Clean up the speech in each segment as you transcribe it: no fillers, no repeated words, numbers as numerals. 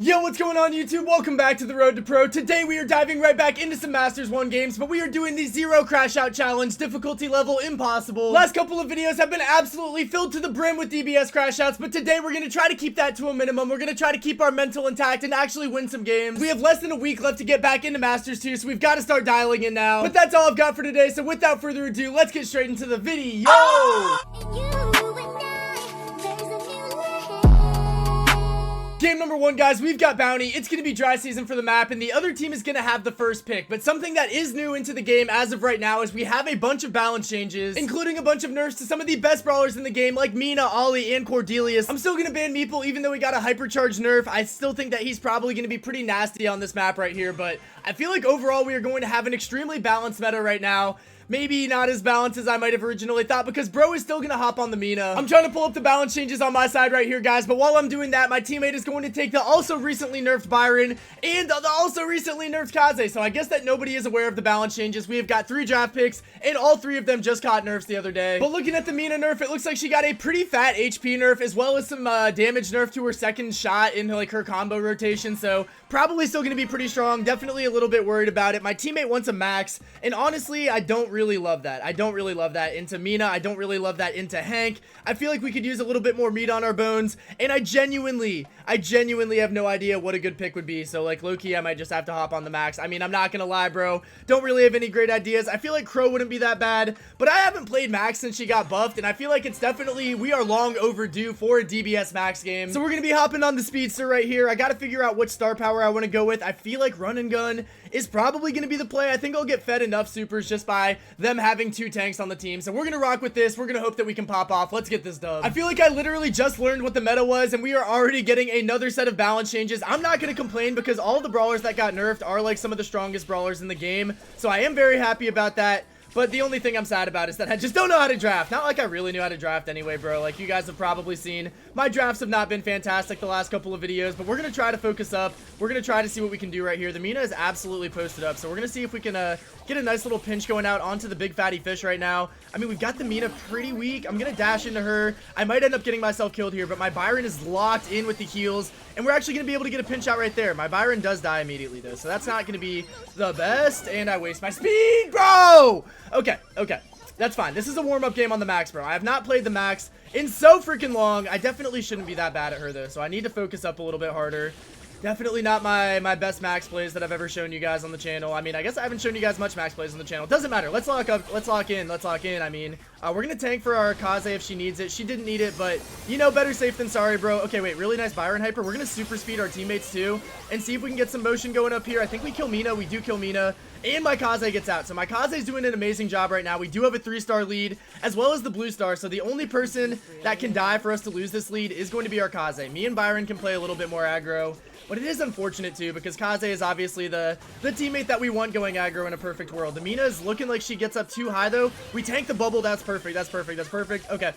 Yo, what's going on YouTube? Welcome back to the Road to Pro. Today we are diving right back into some Masters 1 games, but we are doing the Zero Crash Out Challenge, difficulty level impossible. Last couple of videos have been absolutely filled to the brim with DBS crash outs, but today we're going to try to keep that to a minimum. We're going to try to keep our mental intact and actually win some games. We have less than a week left to get back into Masters 2, so we've got to start dialing in now. But that's all I've got for today, so without further ado, let's get straight into the video. Game number 1, guys, we've got Bounty. It's going to be dry season for the map, and the other team is going to have the first pick. But something that is new into the game as of right now is we have a bunch of balance changes, including a bunch of nerfs to some of the best brawlers in the game, like Mina, Ollie, and Cordelius. I'm still going to ban Meeple, even though we got a hypercharged nerf. I still think that he's probably going to be pretty nasty on this map right here, but I feel like overall we are going to have an extremely balanced meta right now. Maybe not as balanced as I might have originally thought, because bro is still gonna hop on the Mina. I'm trying to pull up the balance changes on my side right here, guys, but while I'm doing that, my teammate is going to take the also recently nerfed Byron and the also recently nerfed Kaze. So I guess that nobody is aware of the balance changes. We have got 3 draft picks, and all 3 of them just caught nerfs the other day. But looking at the Mina nerf, it looks like she got a pretty fat HP nerf, as well as some damage nerf to her second shot in like her combo rotation. So probably still gonna be pretty strong. Definitely a little bit worried about it. My teammate wants a max, and honestly, I don't really love that. I don't really love that into Mina. I don't really love that into Hank. I feel like we could use a little bit more meat on our bones, and I genuinely have no idea what a good pick would be. So like low-key, I might just have to hop on the max. I mean, I'm not gonna lie, bro. Don't really have any great ideas. I feel like Crow wouldn't be that bad, but I haven't played max since she got buffed, and I feel like it's definitely, we are long overdue for a DBS max game. So we're gonna be hopping on the speedster right here. I gotta figure out which star power I want to go with. I feel like run and gun is probably going to be the play. I think I'll get fed enough supers just by them having 2 tanks on the team. So we're going to rock with this. We're going to hope that we can pop off. Let's get this dub. I feel like I literally just learned what the meta was, and we are already getting another set of balance changes. I'm not going to complain because all the brawlers that got nerfed are like some of the strongest brawlers in the game. So I am very happy about that. But the only thing I'm sad about is that I just don't know how to draft. Not like I really knew how to draft anyway, bro. Like you guys have probably seen, my drafts have not been fantastic the last couple of videos, but we're going to try to focus up. We're going to try to see what we can do right here. The Mina is absolutely posted up, so we're going to see if we can get a nice little pinch going out onto the big fatty fish right now. I mean, we've got the Mina pretty weak. I'm going to dash into her. I might end up getting myself killed here, but my Byron is locked in with the heals, and we're actually going to be able to get a pinch out right there. My Byron does die immediately, though, so that's not going to be the best, and I waste my speed, bro! Okay. That's fine. This is a warm-up game on the max, bro. I have not played the max in so freaking long. I definitely shouldn't be that bad at her, though, so I need to focus up a little bit harder. Definitely not my best max plays that I've ever shown you guys on the channel. I mean, I guess I haven't shown you guys much max plays on the channel. Doesn't matter. Let's lock up. Let's lock in. I mean, we're going to tank for our Kaze if she needs it. She didn't need it, but, you know, better safe than sorry, bro. Okay, wait. Really nice Byron hyper. We're going to super speed our teammates, too, and see if we can get some motion going up here. I think we kill Mina. We do kill Mina. And my Kaze gets out. So my Kaze is doing an amazing job right now. We do have a 3-star lead, as well as the blue star. So the only person that can die for us to lose this lead is going to be our Kaze. Me and Byron can play a little bit more aggro. But it is unfortunate, too, because Kaze is obviously the teammate that we want going aggro in a perfect world. The Mina is looking like she gets up too high, though. We tank the bubble. That's perfect. That's perfect. That's perfect. Okay.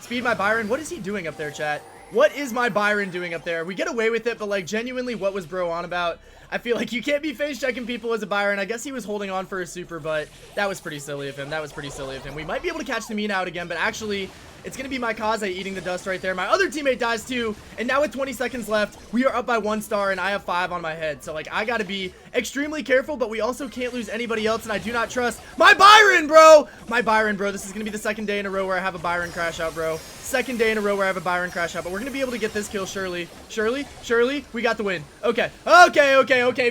Speed my Byron. What is he doing up there, chat? What is my Byron doing up there? We get away with it, but, like, genuinely, what was bro on about? I feel like you can't be face-checking people as a Byron. I guess he was holding on for a super, but that was pretty silly of him. That was pretty silly of him. We might be able to catch the Mina out again, but actually, it's going to be my Kaze eating the dust right there. My other teammate dies too, and now with 20 seconds left, we are up by 1 star, and I have 5 on my head. So, like, I got to be extremely careful, but we also can't lose anybody else, and I do not trust my Byron, bro! My Byron, bro. This is going to be the second day in a row where I have a Byron crash out, bro. Second day in a row where I have a Byron crash out, but we're going to be able to get this kill, surely. Surely, we got the win. Okay.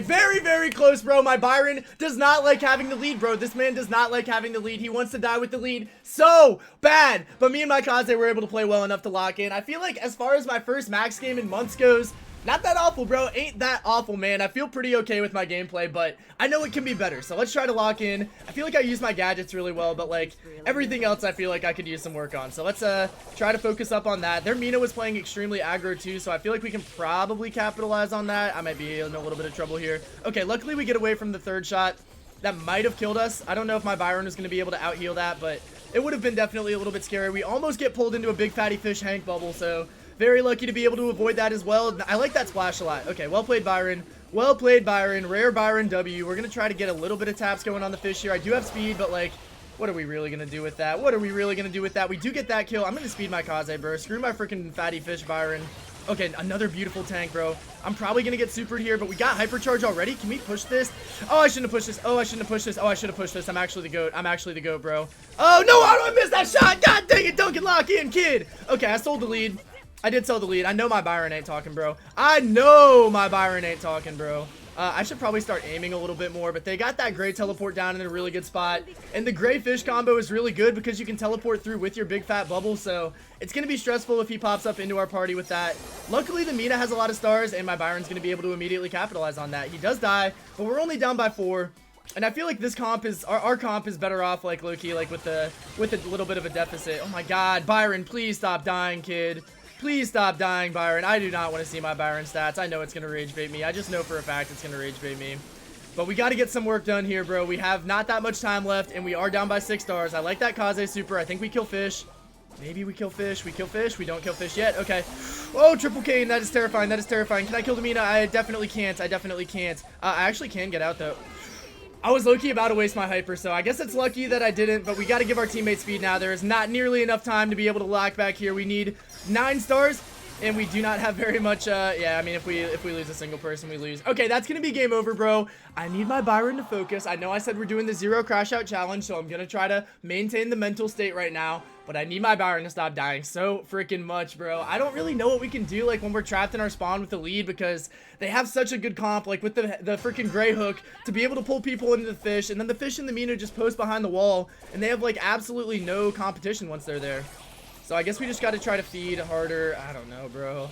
Very, very close, bro. My Byron does not like having the lead, bro. This man does not like having the lead. He wants to die with the lead so bad, but me and my Kaze were able to play well enough to lock in. I feel like as far as my first max game in months goes, not that awful, bro. Ain't that awful, man. I feel pretty okay with my gameplay, but I know it can be better. So let's try to lock in. I feel like I use my gadgets really well, but like everything else I feel like I could use some work on. So let's try to focus up on that. Their Mina was playing extremely aggro too, so I feel like we can probably capitalize on that. I might be in a little bit of trouble here. Okay, luckily we get away from the 3rd shot. That might have killed us. I don't know if my Byron was going to be able to out-heal that, but it would have been definitely a little bit scary. We almost get pulled into a big fatty fish Hank bubble, so very lucky to be able to avoid that as well. I like that splash a lot. Okay, well played, Byron. Well played, Byron. Rare Byron W. We're going to try to get a little bit of taps going on the fish here. I do have speed, but like, what are we really going to do with that? We do get that kill. I'm going to speed my Kaze, bro. Screw my freaking fatty fish, Byron. Okay, another beautiful tank, bro. I'm probably gonna get supered here, but we got hypercharge already. Can we push this? Oh, I shouldn't have pushed this. Oh, I shouldn't have pushed this. Oh, I should have pushed this. I'm actually the GOAT. I'm actually the GOAT, bro. Oh, no, how do I miss that shot? God dang it, Duncan, lock in, kid. Okay, I sold the lead. I did sell the lead. I know my Byron ain't talking, bro. I know my Byron ain't talking, bro. I should probably start aiming a little bit more, but they got that gray teleport down in a really good spot. And the gray fish combo is really good because you can teleport through with your big fat bubble, so it's going to be stressful if he pops up into our party with that. Luckily, the Mina has a lot of stars, and my Byron's going to be able to immediately capitalize on that. He does die, but we're only down by 4. And I feel like this comp is, our comp is better off, like, low-key, like, with a little bit of a deficit. Oh my god, Byron, please stop dying, kid. Please stop dying, Byron. I do not want to see my Byron stats. I know it's going to rage bait me. I just know for a fact it's going to rage bait me. But we got to get some work done here, bro. We have not that much time left, and we are down by 6 stars. I like that Kaze super. I think we kill fish. Maybe we kill fish. We kill fish. We don't kill fish yet. Okay. Oh, triple cane. That is terrifying. That is terrifying. Can I kill the Mina? I definitely can't. I definitely can't. I actually can get out, though. I was low-key about to waste my hyper, so I guess it's lucky that I didn't, but we got to give our teammates speed now. There is not nearly enough time to be able to lock back here. We need 9 stars, and we do not have very much, yeah, I mean, if we lose a single person, we lose. Okay, that's going to be game over, bro. I need my Byron to focus. I know I said we're doing the 0 crash out challenge, so I'm going to try to maintain the mental state right now. But I need my Byron to stop dying so freaking much, bro. I don't really know what we can do, like, when we're trapped in our spawn with the lead, because they have such a good comp, like, with the freaking gray hook, to be able to pull people into the fish, and then the fish and the Mina just post behind the wall, and they have, like, absolutely no competition once they're there. So I guess we just got to try to feed harder. I don't know, bro.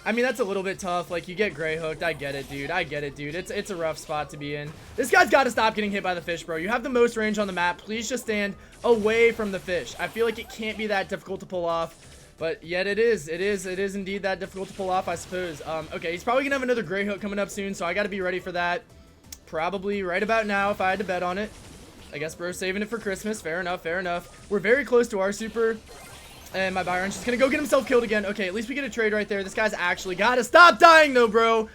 I mean, that's a little bit tough. Like, you get gray hooked. I get it, dude. I get it, dude. It's a rough spot to be in. This guy's got to stop getting hit by the fish, bro. You have the most range on the map. Please just stand away from the fish. I feel like it can't be that difficult to pull off, but yet it is. It is indeed that difficult to pull off, I suppose. Okay, he's probably gonna have another gray hook coming up soon, so I got to be ready for that. Probably right about now if I had to bet on it. I guess bro's saving it for Christmas. Fair enough, fair enough. We're very close to our super. And my Byron's just gonna go get himself killed again. Okay, at least we get a trade right there. This guy's actually gotta stop dying though, bro.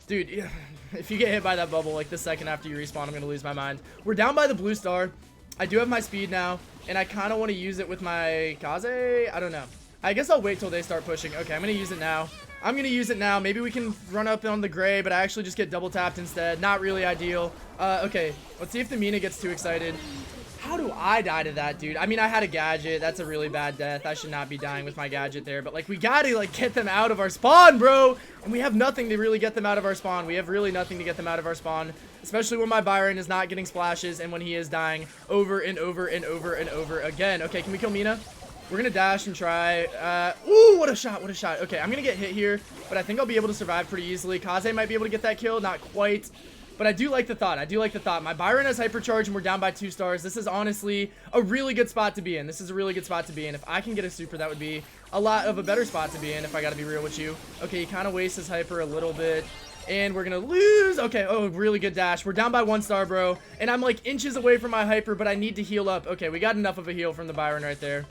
Dude, if you get hit by that bubble like the second after you respawn, I'm gonna lose my mind. We're down by the blue star. I do have my speed now, and I kind of want to use it with my Kaze. I don't know. I guess I'll wait till they start pushing. Okay, I'm gonna use it now. I'm gonna use it now. Maybe we can run up on the gray, but I actually just get double tapped instead. Not really ideal. Okay, let's see if the Mina gets too excited. How do I die to that, dude? I mean, I had a gadget. That's a really bad death. I should not be dying with my gadget there. But, like, we gotta, like, get them out of our spawn, bro. And we have nothing to really get them out of our spawn. We have really nothing to get them out of our spawn. Especially when my Byron is not getting splashes and when he is dying over and over and over and over again. Okay, can we kill Mina? We're gonna dash and try. Ooh, what a shot, what a shot. Okay, I'm gonna get hit here, but I think I'll be able to survive pretty easily. Kaze might be able to get that kill. Not quite. But I do like the thought. I do like the thought. My Byron has hypercharge and we're down by 2 stars. This is honestly a really good spot to be in. This is a really good spot to be in. If I can get a super, that would be a lot of a better spot to be in, if I gotta be real with you. Okay, he kind of wastes his hyper a little bit. And we're gonna lose. Okay, oh, really good dash. We're down by 1 star, bro. And I'm like inches away from my hyper, but I need to heal up. Okay, we got enough of a heal from the Byron right there.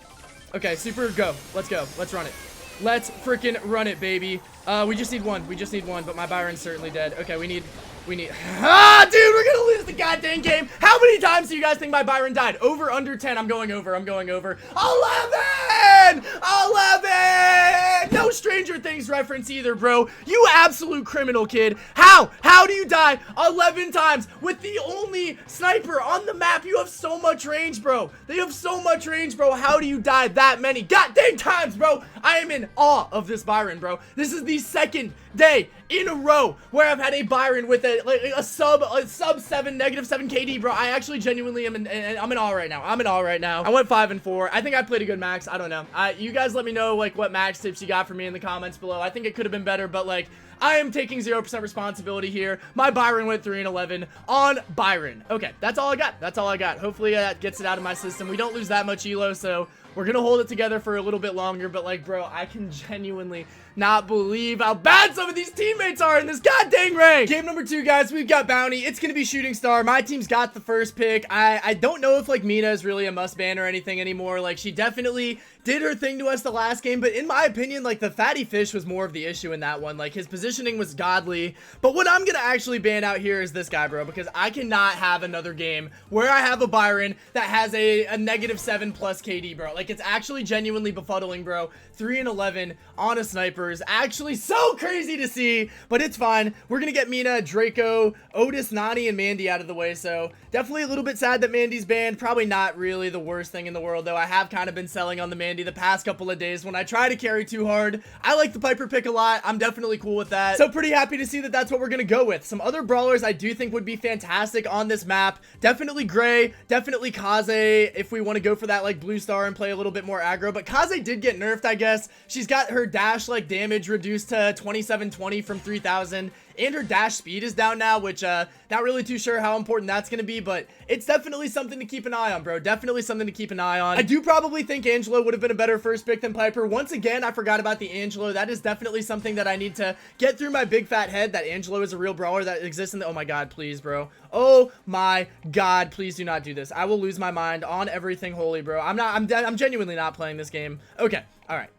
Okay, super, go. Let's go. Let's run it. Let's freaking run it, baby. We just need 1. We just need 1, but my Byron's certainly dead. Okay, we need... Ah, dude, we're gonna lose the goddamn game. How many times do you guys think my Byron died? Over, under 10. I'm going over. I'm going over. 11! 11! No Stranger Things reference either, bro. You absolute criminal, kid. How? How do you die 11 times with the only sniper on the map? You have so much range, bro. They have so much range, bro. How do you die that many goddamn times, bro? I am in awe of this Byron, bro. This is the second day in a row where I've had a Byron with a sub 7, -7 KD, bro. I actually genuinely am I'm in awe right now. I'm in awe right now. I went 5 and 4. I think I played a good max. I don't know. You guys let me know, like, what max tips you got for me in the comments below. I think it could have been better, but, like, I am taking 0% responsibility here. My Byron went 3 and 11 on Byron. Okay, that's all I got. That's all I got. Hopefully that gets it out of my system. We don't lose that much elo, so we're gonna hold it together for a little bit longer. But, like, bro, I can genuinely not believe how bad some of these teammates are in this goddamn rank. Game number 2, guys. We've got Bounty. It's gonna be Shooting Star. My team's got the first pick. I don't know if, like, Mina is really a must ban or anything anymore. Like, she definitely did her thing to us the last game, but in my opinion, like, the fatty fish was more of the issue in that one. Like, his positioning was godly. But what I'm gonna actually ban out here is this guy, bro, because I cannot have another game where I have a Byron that has a -7 plus KD, bro. Like, it's actually genuinely befuddling, bro. 3 and 11 on a sniper is actually so crazy to see, but it's fine. We're gonna get Mina, Draco, Otis, Nani, and Mandy out of the way, so definitely a little bit sad that Mandy's banned. Probably not really the worst thing in the world, though. I have kind of been selling on the Mandy the past couple of days when I try to carry too hard. I like the Piper pick a lot. I'm definitely cool with that, so pretty happy to see that that's what we're gonna go with. Some other brawlers I do think would be fantastic on this map. Definitely Gray, definitely Kaze, if we want to go for that, like, blue star and play a little bit more aggro. But Kaze did get nerfed, I guess. She's got her dash, like, damage reduced to 2720 from 3000, and her dash speed is down now, which not really too sure how important that's gonna be, but it's definitely something to keep an eye on, bro. Definitely something to keep an eye on. I do probably think Angelo would have been a better first pick than Piper. Once again, I forgot about the Angelo. That is definitely something that I need to get through my big fat head, that Angelo is a real brawler that exists in the— oh my god, please, bro. Oh my god, please do not do this. I will lose my mind on everything holy, bro. I'm genuinely not playing this game. Okay, all right.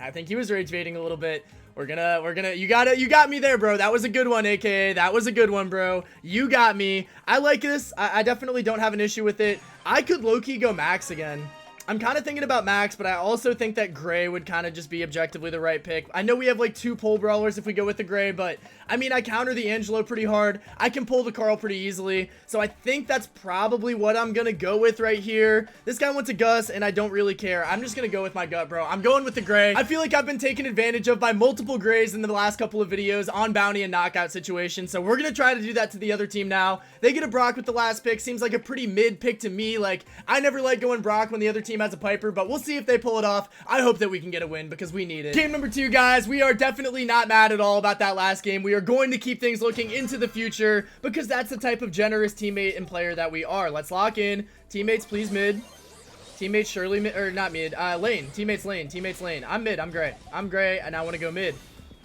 I think he was rage baiting a little bit. We're gonna, you got me there, bro. That was a good one, aka. That was a good one, bro. You got me. I like this. I definitely don't have an issue with it. I could low-key go max again. I'm kind of thinking about max, but I also think that Gray would kind of just be objectively the right pick. I know we have like 2 pole brawlers if we go with the Gray, but I mean, I counter the Angelo pretty hard. I can pull the Carl pretty easily, so I think that's probably what I'm gonna go with right here. This guy wants a Gus, and I don't really care. I'm just gonna go with my gut, bro. I'm going with the Gray. I feel like I've been taken advantage of by multiple Grays in the last couple of videos on bounty and knockout situations, so we're gonna try to do that to the other team now. They get a Brock with the last pick. Seems like a pretty mid pick to me. Like, I never like going Brock when the other team has a Piper, but we'll see if they pull it off. I hope that we can get a win because we need it. Game number 2, guys. We are definitely not mad at all about that last game. We are going to keep things looking into the future because that's the type of generous teammate and player that we are. Let's lock in. Teammates, please mid. Teammates surely mid, or not mid, lane. Teammates lane. Teammates lane. I'm mid. I'm Gray. I'm Gray, and I want to go mid.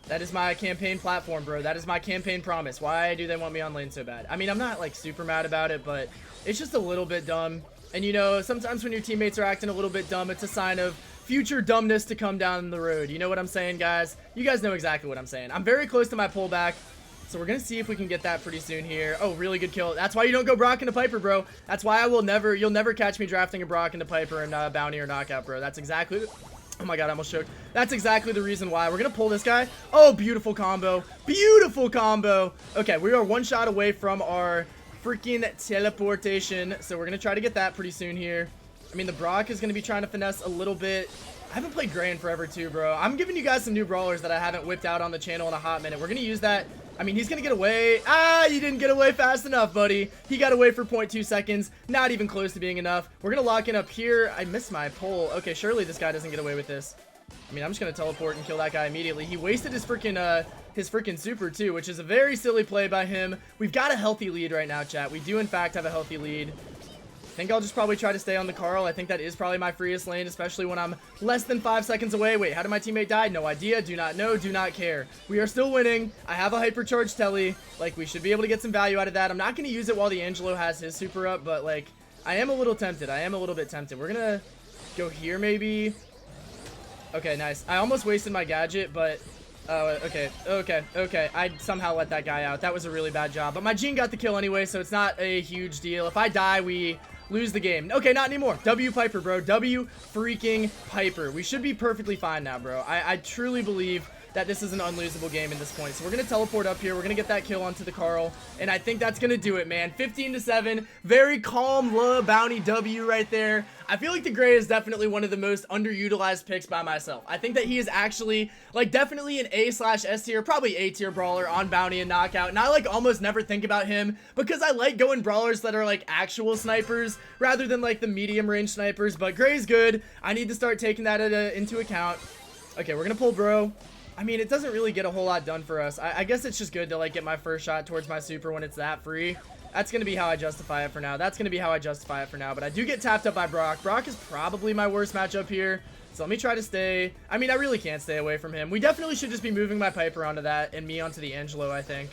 That is my campaign platform, bro. That is my campaign promise. Why do they want me on lane so bad? I mean, I'm not like super mad about it, but it's just a little bit dumb. And you know, sometimes when your teammates are acting a little bit dumb, it's a sign of future dumbness to come down the road. You know what I'm saying, guys? You guys know exactly what I'm saying. I'm very close to my pullback, so we're gonna see if we can get that pretty soon here. Oh, really good kill. That's why you don't go Brock into Piper, bro. That's why you'll never catch me drafting a Brock into Piper and bounty or knockout, bro. That's exactly— oh my god, I almost choked. That's exactly the reason why. We're gonna pull this guy. Oh, beautiful combo. Beautiful combo. Okay, we are 1 shot away from our freaking teleportation, so we're gonna try to get that pretty soon here. I mean, the Brock is gonna be trying to finesse a little bit. I haven't played Gray in forever too, bro. I'm giving you guys some new brawlers that I haven't whipped out on the channel in a hot minute. We're gonna use that. I mean, he's gonna get away. Ah, you didn't get away fast enough, buddy. He got away for 0.2 seconds. Not even close to being enough. We're gonna lock in up here. I missed my pull. Okay, surely this guy doesn't get away with this. I mean, I'm just gonna teleport and kill that guy immediately. He wasted his freaking super too, which is a very silly play by him. We've got a healthy lead right now, chat. We do in fact have a healthy lead. I think I'll just probably try to stay on the Carl. I think that is probably my freest lane, especially when I'm less than 5 seconds away. Wait, how did my teammate die? No idea. Do not know. Do not care. We are still winning. I have a hypercharged telly. Like, we should be able to get some value out of that. I'm not going to use it while the Angelo has his super up, but like, I am a little tempted. I am a little bit tempted. We're going to go here maybe. Okay, nice. I almost wasted my gadget, but okay. I somehow let that guy out. That was a really bad job, but my Gene got the kill anyway, so it's not a huge deal. If I die, we lose the game. Okay, not anymore. W Piper, bro. W freaking Piper. We should be perfectly fine now, bro. I truly believe that this is an unlosable game at this point. So we're going to teleport up here. We're going to get that kill onto the Carl. And I think that's going to do it, man. 15-7. Very calm, low bounty W right there. I feel like the Gray is definitely one of the most underutilized picks by myself. I think that he is actually, like, definitely an A/S tier, probably A tier brawler on bounty and knockout. And I, like, almost never think about him because I like going brawlers that are, like, actual snipers rather than, like, the medium range snipers. But Gray's good. I need to start taking that into account. Okay, we're going to pull bro. I mean, it doesn't really get a whole lot done for us. I guess it's just good to, like, get my first shot towards my super when it's that free. That's going to be how I justify it for now. That's going to be how I justify it for now. But I do get tapped up by Brock. Brock is probably my worst matchup here. So let me try to stay. I mean, I really can't stay away from him. We definitely should just be moving my Piper onto that and me onto the Angelo, I think.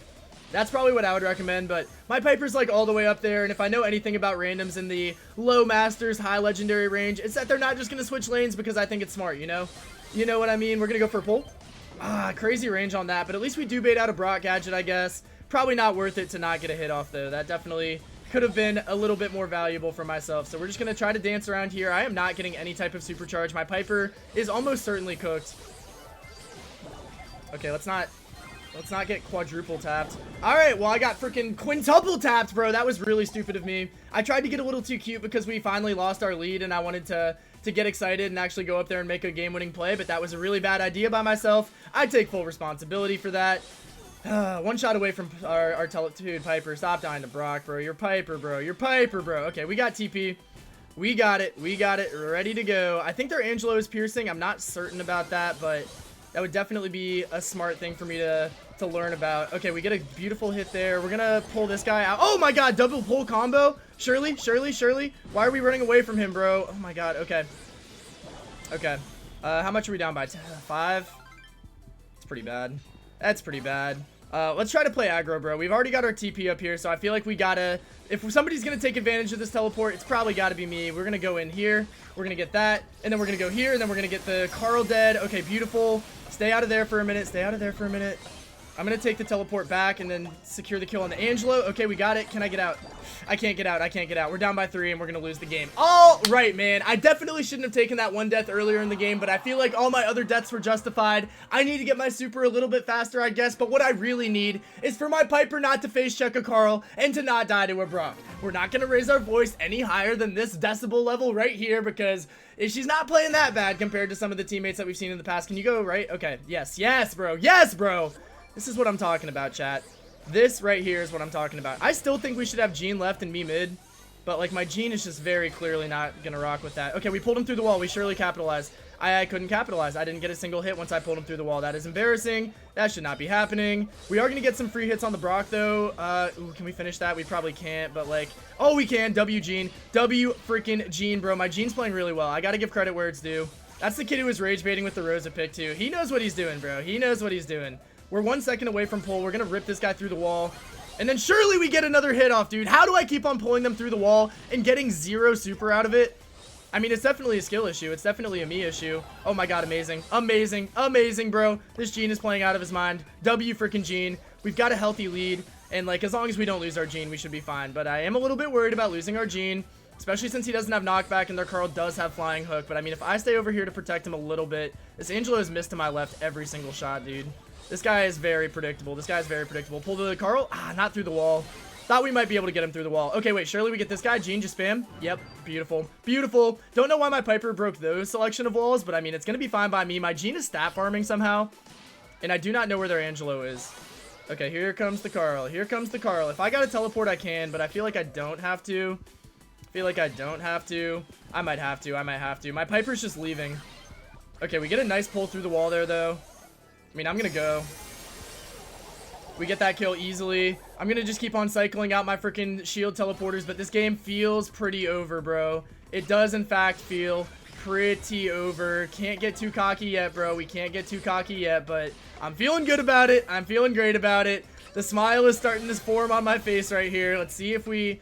That's probably what I would recommend, but my Piper's like all the way up there, and if I know anything about randoms in the low Masters, high Legendary range, it's that they're not just going to switch lanes because I think it's smart, you know? You know what I mean? We're going to go for a pull. Crazy range on that, but at least we do bait out a Brock gadget, I guess. Probably not worth it to not get a hit off, though. That definitely could have been a little bit more valuable for myself, so we're just going to try to dance around here. I am not getting any type of supercharge. My Piper is almost certainly cooked. Okay, let's not get quadruple tapped. Alright, well, I got freaking quintuple tapped, bro. That was really stupid of me. I tried to get a little too cute because we finally lost our lead, and I wanted to get excited and actually go up there and make a game-winning play, but that was a really bad idea by myself. I take full responsibility for that. One shot away from our dude, Piper. Stop dying to Brock, bro. You're Piper, bro. You're Piper, bro. Okay, we got TP. We got it. We got it. Ready to go. I think their Angelo is piercing. I'm not certain about that, but that would definitely be a smart thing for me to learn about. Okay, we get a beautiful hit there. We're gonna pull this guy out. Oh my god, double pull combo. Surely. Why are we running away from him, bro? Oh my god, okay. Okay. How much are we down by? 5? It's pretty bad. That's pretty bad. Let's try to play aggro, bro. We've already got our TP up here, so I feel like we gotta... If somebody's gonna take advantage of this teleport, it's probably gotta be me. We're gonna go in here. We're gonna get that. And then we're gonna go here, and then we're gonna get the Carl dead. Okay, beautiful. Stay out of there for a minute. Stay out of there for a minute. I'm gonna take the teleport back and then secure the kill on the Angelo. Okay, we got it. Can I get out? I can't get out. I can't get out. We're down by 3 and we're gonna lose the game. All right, man. I definitely shouldn't have taken that one death earlier in the game, but I feel like all my other deaths were justified. I need to get my super a little bit faster, I guess, but what I really need is for my Piper not to face check a Carl and to not die to a Brock. We're not gonna raise our voice any higher than this decibel level right here because if she's not playing that bad compared to some of the teammates that we've seen in the past. Can you go right? Okay. Yes, bro. Yes, bro. This is what I'm talking about, chat. This right here is what I'm talking about. I still think we should have Gene left and me mid, but like my Gene is just very clearly not gonna rock with that. Okay, we pulled him through the wall. We surely capitalized. I couldn't capitalize. I didn't get a single hit once I pulled him through the wall. That is embarrassing. That should not be happening. We are gonna get some free hits on the Brock though. Ooh, can we finish that? We probably can't, but like, oh, we can. W Gene. W freaking Gene, bro. My Gene's playing really well. I gotta give credit where it's due. That's the kid who was rage baiting with the Rosa pick too. He knows what he's doing, bro. He knows what he's doing. We're 1 second away from pull. We're gonna rip this guy through the wall. And then surely we get another hit off, dude. How do I keep on pulling them through the wall and getting 0 super out of it? I mean, it's definitely a skill issue. It's definitely a me issue. Oh my god, amazing. Amazing. Amazing, bro. This Gene is playing out of his mind. W freaking Gene. We've got a healthy lead. And like, as long as we don't lose our Gene, we should be fine. But I am a little bit worried about losing our Gene, especially since he doesn't have knockback and their Carl does have flying hook. But I mean, if I stay over here to protect him a little bit, this Angelo has missed to my left every single shot, dude. This guy is very predictable. This guy is very predictable. Pull the Carl. Not through the wall. Thought we might be able to get him through the wall. Okay, wait. Surely we get this guy. Gene, just spam. Yep. Beautiful. Beautiful. Don't know why my Piper broke those selection of walls, but I mean, it's going to be fine by me. My Gene is stat farming somehow, and I do not know where their Angelo is. Okay, here comes the Carl. Here comes the Carl. If I got to teleport, I can, but I feel like I don't have to. I might have to. I might have to. My Piper's just leaving. Okay, we get a nice pull through the wall there, though. I mean, I'm gonna go. We get that kill easily. I'm gonna just keep on cycling out my freaking shield teleporters, but this game feels pretty over, bro. It does, in fact, feel pretty over. Can't get too cocky yet, bro. We can't get too cocky yet, but I'm feeling good about it. I'm feeling great about it. The smile is starting to form on my face right here. Let's see if we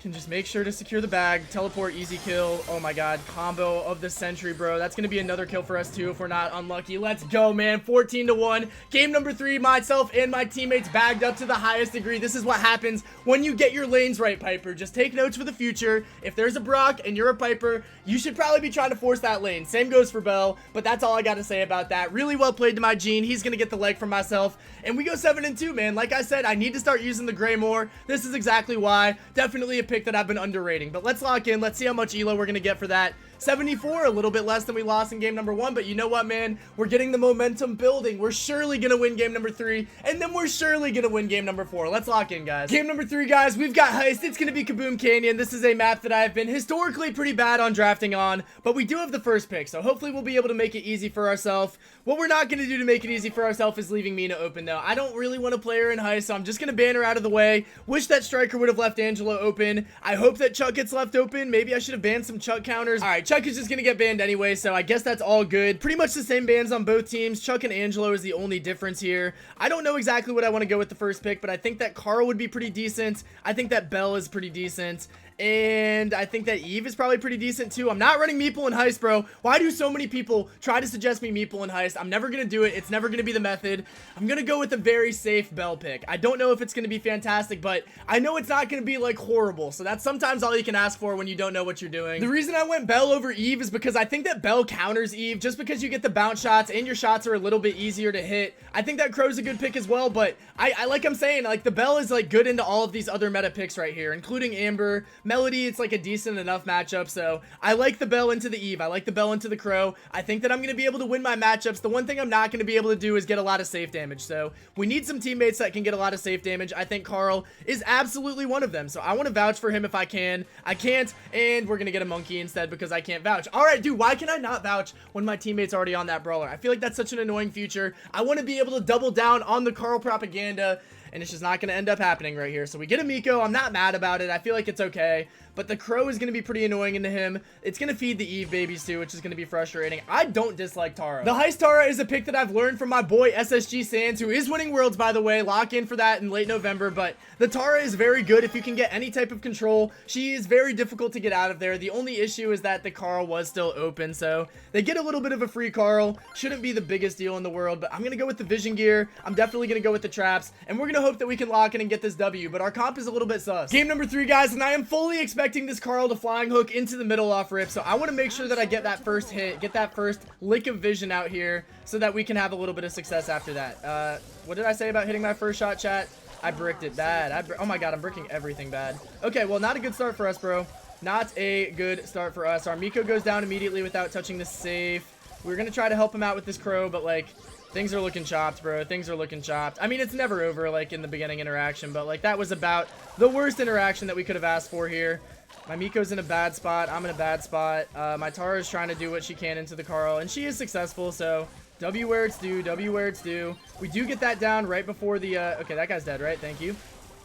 can just make sure to secure the bag. Teleport, easy kill. Oh my god, combo of the century, bro. That's gonna be another kill for us too if we're not unlucky. Let's go, man. 14-1. Game number 3. Myself and my teammates bagged up to the highest degree. This is what happens when you get your lanes right, Piper. Just take notes for the future. If there's a Brock and you're a Piper, you should probably be trying to force that lane. Same goes for Bell, but that's all I gotta say about that. Really well played to my Gene. He's gonna get the leg from myself, and we go 7-2, man. Like I said, I need to start using the gray more. This is exactly why. Definitely a pick that I've been underrating, but let's lock in. Let's see how much elo we're gonna get for that. 74, a little bit less than we lost in game number 1, but you know what, man? We're getting the momentum building. We're surely gonna win game number 3, and then we're surely gonna win game number 4. Let's lock in, guys. Game number 3, guys, we've got Heist. It's gonna be Kaboom Canyon. This is a map that I've been historically pretty bad on drafting on, but we do have the first pick, so hopefully we'll be able to make it easy for ourselves. What we're not gonna do to make it easy for ourselves is leaving Mina open, though. I don't really want to play her in Heist, so I'm just gonna ban her out of the way. Wish that Striker would have left Angelo open. I hope that Chuck gets left open. Maybe I should have banned some Chuck counters. All right, right, Chuck is just gonna get banned anyway, so I guess that's all good. Pretty much the same bans on both teams. Chuck and Angelo is the only difference here. I don't know exactly what I want to go with the first pick, but I think that Carl would be pretty decent. I think that Belle is pretty decent. And I think that Eve is probably pretty decent too. I'm not running Meeple and Heist, bro. Why do so many people try to suggest me Meeple and Heist? I'm never gonna do it. It's never gonna be the method. I'm gonna go with a very safe Belle pick. I don't know if it's gonna be fantastic, but I know it's not gonna be like horrible. So that's sometimes all you can ask for when you don't know what you're doing. The reason I went Belle over Eve is because I think that Belle counters Eve just because you get the bounce shots and your shots are a little bit easier to hit. I think that Crow's a good pick as well, but I like I'm saying, like the Belle is like good into all of these other meta picks right here, including Amber. Melody, it's like a decent enough matchup, so I like the Belle into the Eve. I like the Belle into the Crow. I think that I'm going to be able to win my matchups. The one thing I'm not going to be able to do is get a lot of safe damage, so we need some teammates that can get a lot of safe damage. I think Carl is absolutely one of them, so I want to vouch for him if I can. I can't, and we're going to get a monkey instead because I can't vouch. Alright, dude, why can I not vouch when my teammate's already on that brawler? I feel like that's such an annoying feature. I want to be able to double down on the Carl propaganda, and it's just not going to end up happening right here. So we get a Miko. I'm not mad about it. I feel like it's okay. But the Crow is going to be pretty annoying into him. It's going to feed the Eve babies too, which is going to be frustrating. I don't dislike Tara. The Heist Tara is a pick that I've learned from my boy SSG Sands, who is winning Worlds, by the way. Lock in for that in late November. But the Tara is very good if you can get any type of control. She is very difficult to get out of there. The only issue is that the Carl was still open. So they get a little bit of a free Carl. Shouldn't be the biggest deal in the world. But I'm going to go with the Vision Gear. I'm definitely going to go with the traps. And we're going to hope that we can lock in and get this W. But our comp is a little bit sus. Game number 3, guys. And I am fully expecting this Carl to flying hook into the middle off rip, so I want to make sure that I get that first hit, get that first lick of vision out here so that we can have a little bit of success after that. What did I say about hitting my first shot, chat? I bricked it bad. Oh my god, I'm bricking everything bad. Okay, well, not a good start for us, bro. Not a good start for us. Our Miko goes down immediately without touching the safe. We're gonna try to help him out with this Crow, but like things are looking chopped, bro. Things are looking chopped. I mean, it's never over like in the beginning interaction, but like that was about the worst interaction that we could have asked for here. My Miko's in a bad spot. I'm in a bad spot. My Tara is trying to do what she can into the Carl, and she is successful, so W where it's due. W where it's due. We do get that down right before the, okay, that guy's dead, right? Thank you.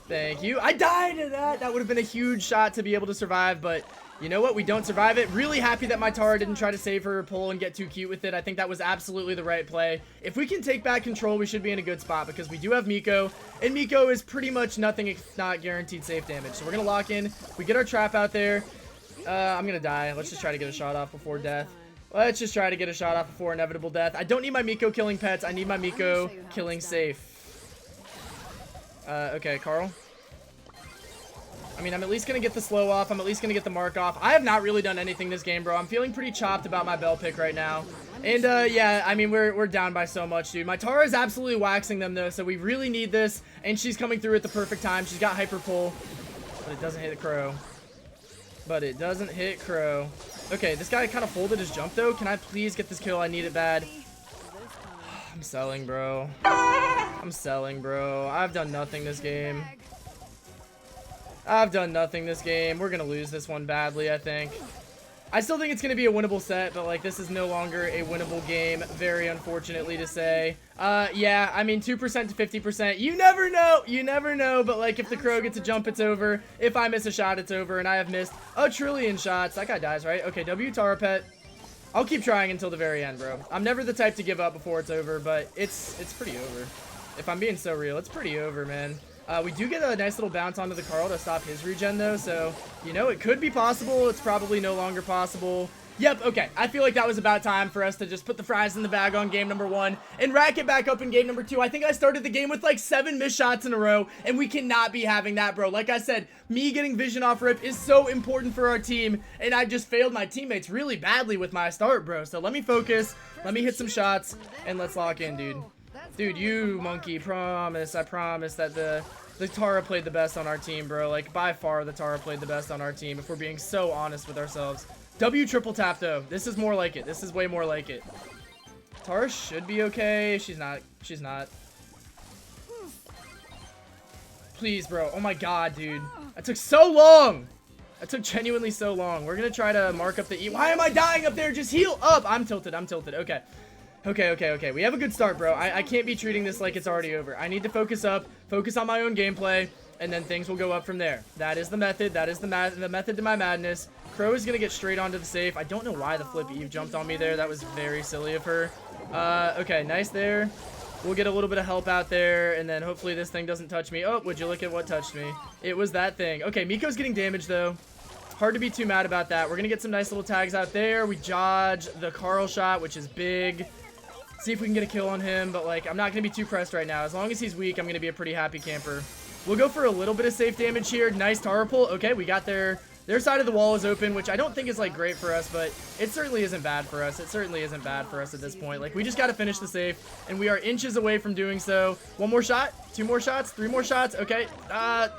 Thank you. I died to that. That would have been a huge shot to be able to survive, but you know what? We don't survive it. Really happy that my Tara didn't try to save her pull and get too cute with it. I think that was absolutely the right play. If we can take back control, we should be in a good spot because we do have Miko, and Miko is pretty much nothing if not guaranteed safe damage. So we're going to lock in. We get our trap out there. I'm going to die. Let's just try to get a shot off before death. Let's just try to get a shot off before inevitable death. I don't need my Miko killing pets. I need my Miko killing safe. Okay, Carl. I mean, I'm at least going to get the slow off. I'm at least going to get the mark off. I have not really done anything this game, bro. I'm feeling pretty chopped about my Belle pick right now. And, yeah, I mean, we're down by so much, dude. My Tara is absolutely waxing them, though, so we really need this. And she's coming through at the perfect time. She's got hyper pull. But it doesn't hit the Crow. But it doesn't hit Crow. Okay, this guy kind of folded his jump, though. Can I please get this kill? I need it bad. I'm selling, bro. I'm selling, bro. I've done nothing this game. I've done nothing this game. We're going to lose this one badly, I think. I still think it's going to be a winnable set, but, like, this is no longer a winnable game, very unfortunately to say. Yeah, I mean, 2% to 50%. You never know. You never know, but, like, if the Crow gets a jump, it's over. If I miss a shot, it's over, and I have missed a trillion shots. That guy dies, right? Okay, W Tara pet. I'll keep trying until the very end, bro. I'm never the type to give up before it's over, but it's pretty over. If I'm being so real, it's pretty over, man. We do get a nice little bounce onto the Carl to stop his regen, though, so, you know, it could be possible. It's probably no longer possible. Yep, okay. I feel like that was about time for us to just put the fries in the bag on game number 1 and rack it back up in game number 2. I think I started the game with, like, 7 missed shots in a row, and we cannot be having that, bro. Like I said, me getting vision off rip is so important for our team, and I just failed my teammates really badly with my start, bro. So let me focus, let me hit some shots, and let's lock in, dude. Dude, you monkey, I promise that the Tara played the best on our team, bro. Like, by far, the Tara played the best on our team, if we're being so honest with ourselves. W triple tap, though. This is more like it. This is way more like it. Tara should be okay. She's not. She's not. Please, bro. Oh, my God, dude. That took so long. That took genuinely so long. We're going to try to mark up the E. Why am I dying up there? Just heal up. I'm tilted. I'm tilted. Okay. Okay. We have a good start, bro. I can't be treating this like it's already over. I need to focus up, focus on my own gameplay, and then things will go up from there. That is the method. That is the method to my madness. Crow is going to get straight onto the safe. I don't know why the flip Eve jumped on me there. That was very silly of her. Okay, nice there. We'll get a little bit of help out there, and then hopefully this thing doesn't touch me. Oh, would you look at what touched me? It was that thing. Okay, Miko's getting damaged, though. Hard to be too mad about that. We're going to get some nice little tags out there. We dodge the Carl shot, which is big. See if we can get a kill on him, but, like, I'm not going to be too pressed right now. As long as he's weak, I'm going to be a pretty happy camper. We'll go for a little bit of safe damage here. Nice Tara pull. Okay, we got their side of the wall is open, which I don't think is, like, great for us, but it certainly isn't bad for us. It certainly isn't bad for us at this point. Like, we just got to finish the safe, and we are inches away from doing so. One more shot, 2 more shots, 3 more shots. Okay,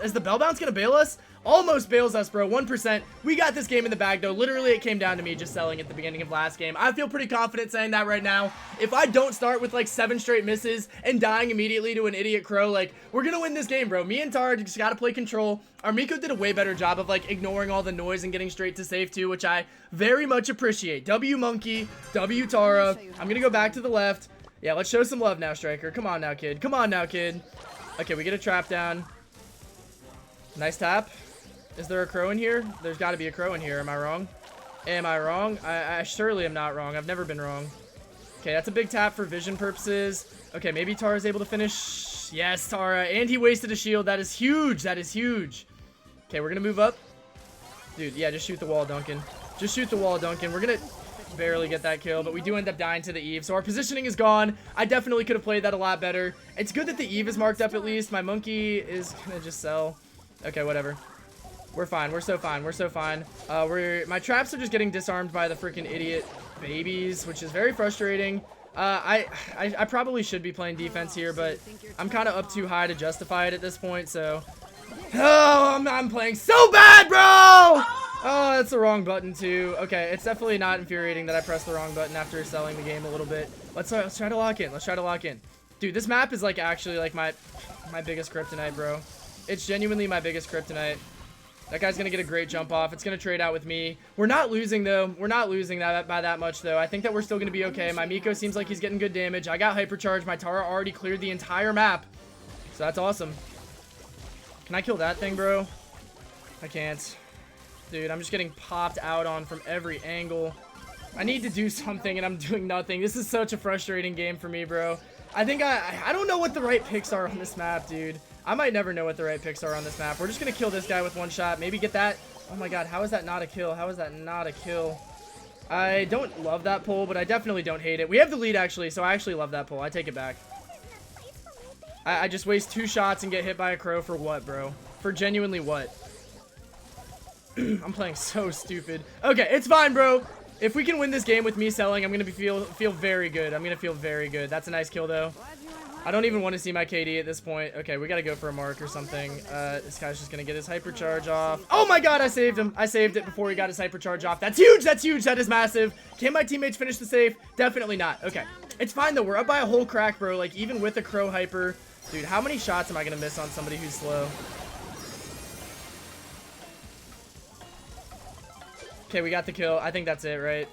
is the bell bounce going to bail us? Almost bails us, bro. 1%. We got this game in the bag, though. Literally, it came down to me just selling at the beginning of last game. I feel pretty confident saying that right now. If I don't start with, like, 7 straight misses and dying immediately to an idiot Crow, like, we're gonna win this game, bro. Me and Tara just gotta play control. Our Miko did a way better job of, like, ignoring all the noise and getting straight to safe, too, which I very much appreciate. W Monkey, W Tara. I'm gonna go back to the left. Yeah, let's show some love now, Striker. Come on now, kid. Come on now, kid. Okay, we get a trap down. Nice tap. Is there a Crow in here? There's got to be a Crow in here. Am I wrong? Am I wrong? I surely am not wrong. I've never been wrong. Okay, that's a big tap for vision purposes. Okay, maybe Tara's able to finish. Yes, Tara. And he wasted a shield. That is huge. That is huge. Okay, we're going to move up. Dude, yeah, just shoot the wall, Duncan. Just shoot the wall, Duncan. We're going to barely get that kill, but we do end up dying to the Eve. So our positioning is gone. I definitely could have played that a lot better. It's good that the Eve is marked up at least. My monkey is going to just sell. Okay, whatever. We're fine. We're so fine. We're so fine. My traps are just getting disarmed by the freaking idiot babies, which is very frustrating. I probably should be playing defense here, but I'm kind of up too high to justify it at this point, so. Oh, I'm playing so bad, bro! Oh, that's the wrong button, too. Okay, it's definitely not infuriating that I pressed the wrong button after selling the game a little bit. Let's try to lock in. Let's try to lock in. Dude, this map is, like, actually, like, my biggest kryptonite, bro. It's genuinely my biggest kryptonite. That guy's going to get a great jump off. It's going to trade out with me. We're not losing, though. We're not losing that by that much, though. I think that we're still going to be okay. My Miko seems like he's getting good damage. I got hypercharged. My Tara already cleared the entire map. So that's awesome. Can I kill that thing, bro? I can't. Dude, I'm just getting popped out on from every angle. I need to do something, and I'm doing nothing. This is such a frustrating game for me, bro. I think I don't know what the right picks are on this map, dude. I might never know what the right picks are on this map. We're just going to kill this guy with one shot. Maybe get that. Oh my god, how is that not a kill? How is that not a kill? I don't love that pull, but I definitely don't hate it. We have the lead, actually, so I actually love that pull. I take it back. I just waste 2 shots and get hit by a Crow for what, bro? For genuinely what? I'm playing so stupid. Okay, it's fine, bro. If we can win this game with me selling, I'm going to feel very good. I'm going to feel very good. That's a nice kill, though. I don't even want to see my KD at this point. Okay, we got to go for a mark or something. This guy's just going to get his hypercharge off. Oh my god, I saved him. I saved it before he got his hypercharge off. That's huge. That's huge. That is massive. Can my teammates finish the save? Definitely not. Okay. It's fine, though. We're up by a whole crack, bro. Like, even with a Crow hyper. Dude, how many shots am I going to miss on somebody who's slow? Okay, we got the kill. I think that's it, right?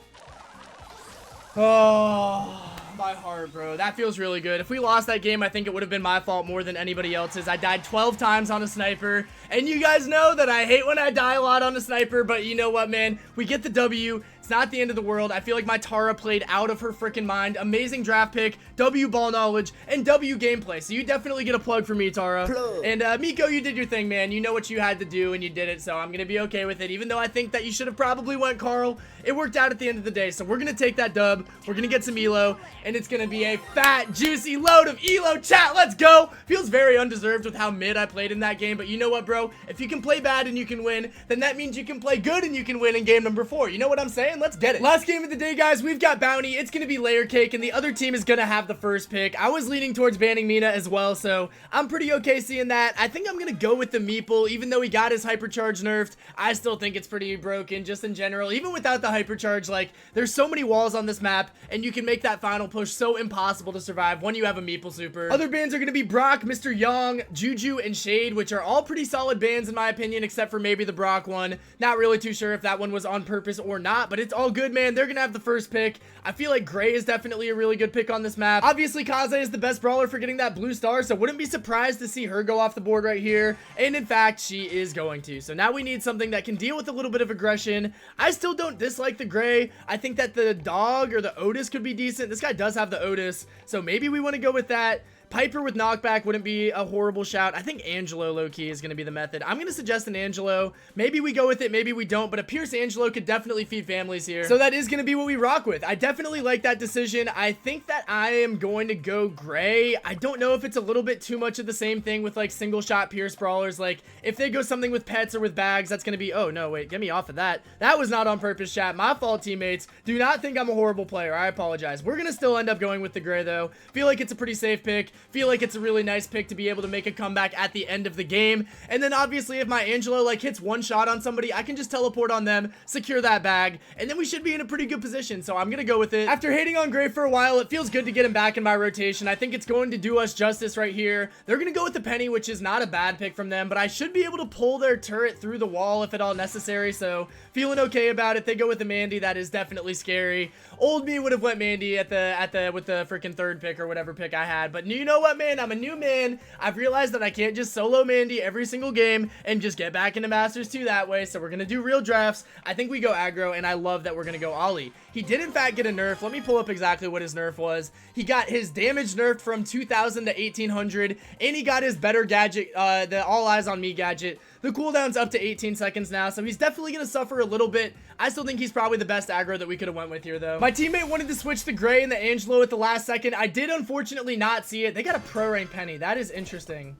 Oh, my heart, bro. That feels really good. If we lost that game, I think it would have been my fault more than anybody else's. I died 12 times on a sniper, and you guys know that I hate when I die a lot on a sniper, but you know what, man? We get the W. It's not the end of the world. I feel like my Tara played out of her freaking mind. Amazing draft pick, W ball knowledge, and W gameplay. So you definitely get a plug for me, Tara. Plug. And Miko, you did your thing, man. You know what you had to do, and you did it, so I'm going to be okay with it. Even though I think that you should have probably went Carl, it worked out at the end of the day. So we're going to take that dub. We're going to get some elo, and it's going to be a fat, juicy load of elo, chat. Let's go. Feels very undeserved with how mid I played in that game, but you know what, bro? If you can play bad and you can win, then that means you can play good and you can win in game number 4. You know what I'm saying? Let's get it. Last game of the day, guys. We've got Bounty. It's going to be Layer Cake, and the other team is going to have the first pick. I was leaning towards banning Mina as well, so I'm pretty okay seeing that. I think I'm going to go with the Meeple. Even though he got his hypercharge nerfed, I still think it's pretty broken just in general. Even without the hypercharge, like, there's so many walls on this map, and you can make that final push push so impossible to survive when you have a Meeple Super. Other bans are going to be Brock, Mr. Young, Juju, and Shade, which are all pretty solid bans in my opinion, except for maybe the Brock one. Not really too sure if that one was on purpose or not, but it's all good, man. They're going to have the first pick. I feel like Gray is definitely a really good pick on this map. Obviously, Kaze is the best brawler for getting that blue star, so wouldn't be surprised to see her go off the board right here. And in fact, she is going to. So now we need something that can deal with a little bit of aggression. I still don't dislike the Gray. I think that the dog or the Otis could be decent. This guy does have the Otis, so maybe we want to go with that. Piper with knockback wouldn't be a horrible shout. I think Angelo low-key is going to be the method. I'm going to suggest an Angelo. Maybe we go with it, maybe we don't, but a Pierce Angelo could definitely feed families here. So that is going to be what we rock with. I definitely like that decision. I think that I am going to go Gray. I don't know if it's a little bit too much of the same thing with like single shot Pierce brawlers. Like if they go something with pets or with bags, that's going to be, oh no, wait, get me off of that. That was not on purpose, chat. My fault, teammates. Do not think I'm a horrible player. I apologize. We're going to still end up going with the Gray though. Feel like it's a pretty safe pick. Feel like it's a really nice pick to be able to make a comeback at the end of the game. And then obviously if my Angelo like hits one shot on somebody, I can just teleport on them, secure that bag, and then we should be in a pretty good position. So I'm gonna go with it. After hating on Gray for a while, it feels good to get him back in my rotation. I think it's going to do us justice right here. They're gonna go with the Penny, which is not a bad pick from them, but I should be able to pull their turret through the wall if at all necessary. So feeling okay about it. They go with the Mandy. That is definitely scary. Old me would have went Mandy with the freaking third pick or whatever pick I had, but you know what, man? I'm a new man. I've realized that I can't just solo Mandy every single game and just get back into Masters 2 that way, so we're gonna do real drafts. I think we go aggro, and I love that we're gonna go Ollie. He did in fact get a nerf. Let me pull up exactly what his nerf was. He got his damage nerfed from 2000 to 1800, and he got his better gadget, the All Eyes on Me gadget. The cooldown's up to 18 seconds now, so he's definitely going to suffer a little bit. I still think he's probably the best aggro that we could have went with here, though. My teammate wanted to switch the Gray and the Angelo at the last second. I did unfortunately not see it. They got a pro rank Penny. That is interesting.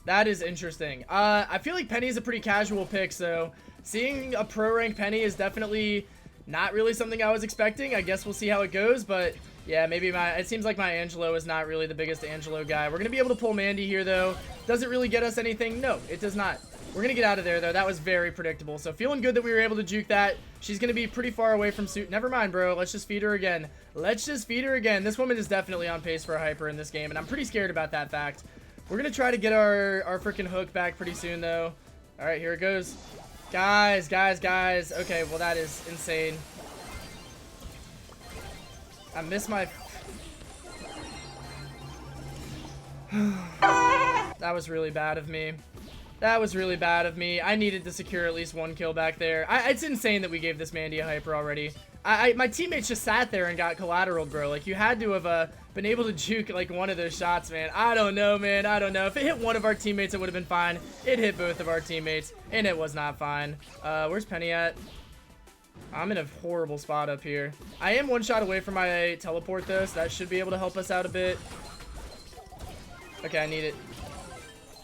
That is interesting. I feel like Penny is a pretty casual pick, so seeing a pro rank Penny is definitely not really something I was expecting. I guess we'll see how it goes, but yeah, maybe it seems like my Angelo is not really the biggest Angelo guy. We're going to be able to pull Mandy here, though. Does it really get us anything? No, it does not. We're going to get out of there, though. That was very predictable. So feeling good that we were able to juke that. She's going to be pretty far away from suit. Never mind, bro. Let's just feed her again. Let's just feed her again. This woman is definitely on pace for a hyper in this game, and I'm pretty scared about that fact. We're going to try to get our freaking hook back pretty soon, though. All right, here it goes. Guys. Okay, well, that is insane. I missed my... That was really bad of me. That was really bad of me. I needed to secure at least one kill back there. It's insane that we gave this Mandy a hyper already. My teammates just sat there and got collateral, bro. Like, you had to have been able to juke, like, one of those shots, man. I don't know, man. I don't know. If it hit one of our teammates, it would have been fine. It hit both of our teammates, and it was not fine. Where's Penny at? I'm in a horrible spot up here. I am one shot away from my teleport, though, so that should be able to help us out a bit. Okay, I need it.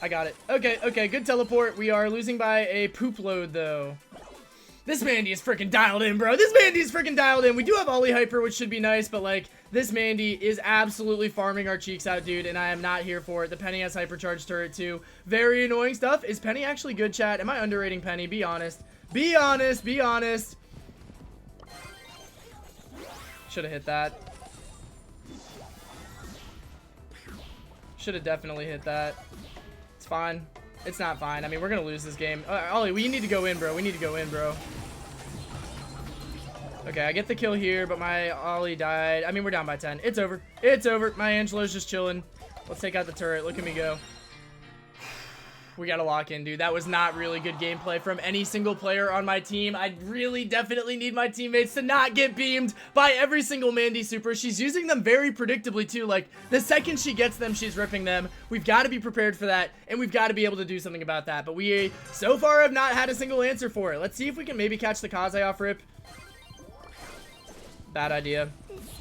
I got it. Okay, good teleport. We are losing by a poop load, though. This Mandy is freaking dialed in, bro. This Mandy is freaking dialed in. We do have Ollie Hyper, which should be nice, but, like, this Mandy is absolutely farming our cheeks out, dude, and I am not here for it. The Penny has Hypercharged turret, too. Very annoying stuff. Is Penny actually good, chat? Am I underrating Penny? Be honest. Be honest. Be honest. Should have hit that. Should have definitely hit that. It's fine. It's not fine. I mean, we're going to lose this game. Ollie, we need to go in, bro. We need to go in, bro. Okay, I get the kill here, but my Ollie died. I mean, we're down by 10. It's over. It's over. My Angelo's just chilling. Let's take out the turret. Look at me go. We got to lock in, dude. That was not really good gameplay from any single player on my team. I really definitely need my teammates to not get beamed by every single Mandy super. She's using them very predictably, too. Like, the second she gets them, she's ripping them. We've got to be prepared for that, and we've got to be able to do something about that. But we, so far, have not had a single answer for it. Let's see if we can maybe catch the Kaze off rip. Bad idea.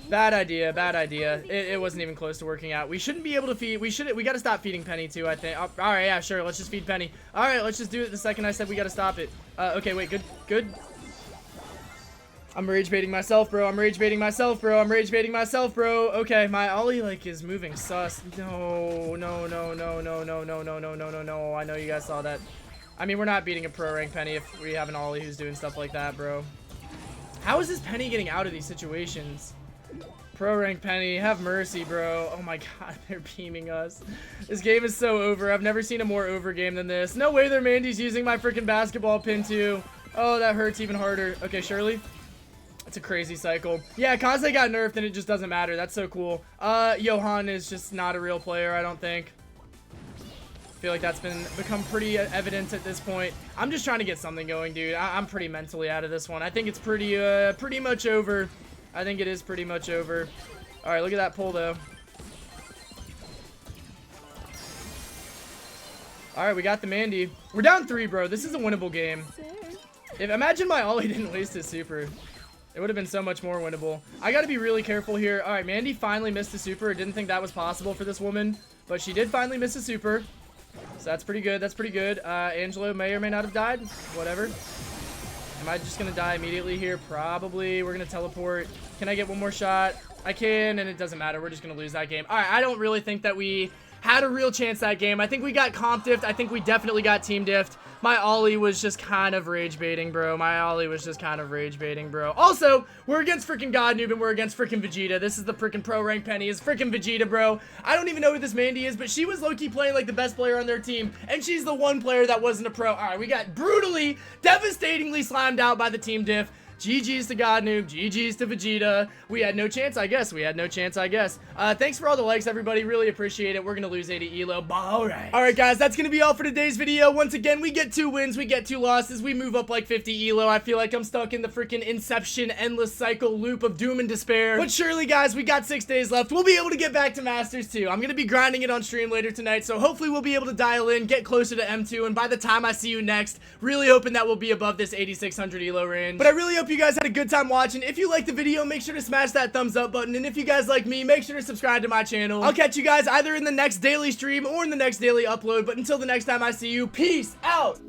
Bad idea. Bad idea. It wasn't even close to working out. We shouldn't be able to feed. We got to stop feeding Penny too, I think. All right, yeah, sure. Let's just feed Penny. All right, let's just do it the second I said we got to stop it. Okay, wait. Good. I'm rage baiting myself, bro. I'm rage baiting myself, bro. I'm rage baiting myself, bro. Okay, my Ollie, like, is moving sus. No. I know you guys saw that. I mean, we're not beating a pro rank Penny if we have an Ollie who's doing stuff like that, bro. How is this Penny getting out of these situations? Pro rank Penny, have mercy, bro. Oh my god, they're beaming us. This game is so over. I've never seen a more over game than this. No way their Mandy's using my freaking basketball pin too. Oh, that hurts even harder. Okay, Shirley. It's a crazy cycle. Yeah, Kaze got nerfed and it just doesn't matter. That's so cool. Johan is just not a real player, I don't think. I feel like that's become pretty evident at this point. I'm just trying to get something going, dude. I'm pretty mentally out of this one. I think it's pretty much over. I think it is pretty much over. All right, look at that pull, though. All right, we got the Mandy. We're down 3, bro. This is a winnable game. Imagine my Ollie didn't waste his super. It would have been so much more winnable. I got to be really careful here. All right, Mandy finally missed a super. Didn't think that was possible for this woman, but she did finally miss a super. So that's pretty good. That's pretty good. Angelo may or may not have died. Whatever. Am I just going to die immediately here? Probably. We're going to teleport. Can I get one more shot? I can, and it doesn't matter. We're just going to lose that game. All right, I don't really think that we had a real chance that game. I think we got comp diffed. I think we definitely got team diffed. My Ollie was just kind of rage baiting, bro. My Ollie was just kind of rage baiting, bro. Also, we're against freaking God Noob and we're against freaking Vegeta. This is the freaking pro rank Penny. Is freaking Vegeta, bro. I don't even know who this Mandy is, but she was low-key playing like the best player on their team, and she's the one player that wasn't a pro. All right, we got brutally, devastatingly slimed out by the team diff. GG's to God Noob, GG's to Vegeta. We had no chance, I guess. We had no chance, I guess. Thanks for all the likes, everybody. Really appreciate it. We're going to lose 80 elo. Alright. Alright, guys, that's going to be all for today's video. Once again, we get 2 wins, we get 2 losses. We move up like 50 elo. I feel like I'm stuck in the freaking Inception endless cycle loop of doom and despair. But surely, guys, we got 6 days left. We'll be able to get back to Masters too. I'm going to be grinding it on stream later tonight, so hopefully we'll be able to dial in, get closer to M2, and by the time I see you next, really hoping that we'll be above this 8600 elo range. But I really hope you guys had a good time watching. If you liked the video, make sure to smash that thumbs up button, and if you guys like me, make sure to subscribe to my channel. I'll catch you guys either in the next daily stream or in the next daily upload, but until the next time I see you, peace out.